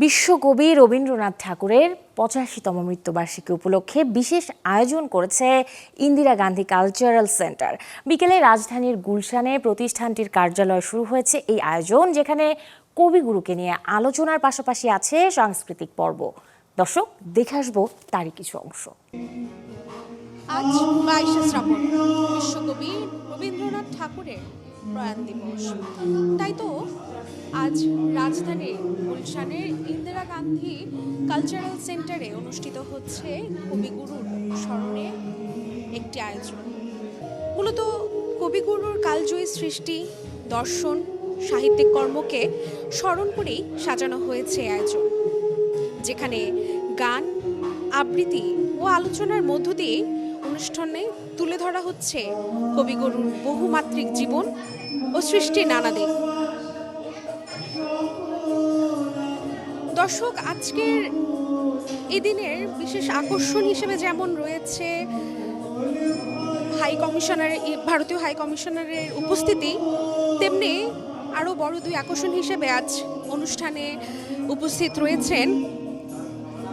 বিশ্বকবি রবীন্দ্রনাথ ঠাকুরের ৮৫তম মৃত্যুবার্ষিকী উপলক্ষে বিশেষ আয়োজন করেছে ইন্দিরা গান্ধী কালচারাল সেন্টার। বিকেলে রাজধানীর গুলশানে প্রতিষ্ঠানটির কার্যালয়ে শুরু হয়েছে এই আয়োজন, যেখানে কবিগুরুকে নিয়ে আলোচনার পাশাপাশি আছে সাংস্কৃতিক পর্ব। দর্শক, দেখে আসবো তারই কিছু অংশ। আজ ২২শে শ্রাবণ, বিশ্বকবি রবীন্দ্রনাথ ঠাকুরের প্রয়াণ দিবস। তাই তো আজ রাজধানীর গুলশানের ইন্দিরা গান্ধী কালচারাল সেন্টারে অনুষ্ঠিত হচ্ছে কবিগুরুর স্মরণে একটি আয়োজন। মূলত কবিগুরুর কালজয়ী সৃষ্টি, দর্শন, সাহিত্যিক কর্মকে স্মরণ করেই সাজানো হয়েছে আয়োজন, যেখানে গান, আবৃত্তি ও আলোচনার মধ্য দিয়ে অনুষ্ঠানে তুলে ধরা হচ্ছে কবিগুরুর বহুমাত্রিক জীবন ও সৃষ্টির নানা দিক। দর্শক, আজকের এই দিনের বিশেষ আকর্ষণ হিসেবে যেমন রয়েছে ভারতীয় হাই কমিশনারের উপস্থিতি, তেমনি আরও বড় দুই আকর্ষণ হিসেবে আজ অনুষ্ঠানে উপস্থিত রয়েছেন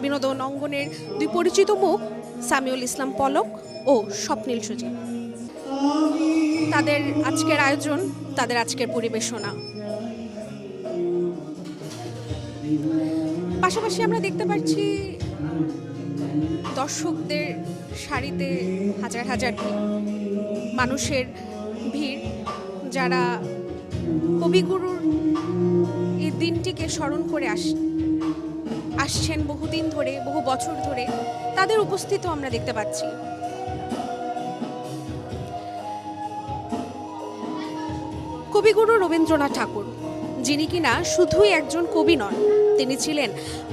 বিনোদন অঙ্গনের দুই পরিচিত মুখ, সামিউল ইসলাম পলক ও স্বপ্নীল সুজিত। তাদের আজকের আয়োজন, তাদের আজকের পরিবেশনা। পাশাপাশি আমরা দেখতে পাচ্ছি দর্শকদের সারিতে হাজার হাজার মানুষের ভিড়, যারা কবিগুরুর এই দিনটিকে স্মরণ করে আসছেন বহুদিন ধরে, বহু বছর ধরে। তাদের উপস্থিতিও আমরা দেখতে পাচ্ছি। কবিগুরু রবীন্দ্রনাথ ঠাকুর, যিনি কিনা শুধুই একজন কবি নন, তিনি ছিলেন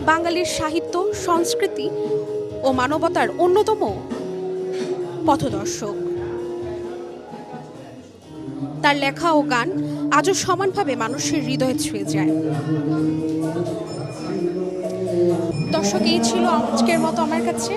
বাঙালির সাহিত্য, সংস্কৃতি ও মানবতার অন্যতম পথদর্শক। তার লেখা ও গান আজও সমানভাবে মানুষের হৃদয়ে ছুঁয়ে যায়। দর্শক, এই ছিল আজকের মতো আমার কাছে।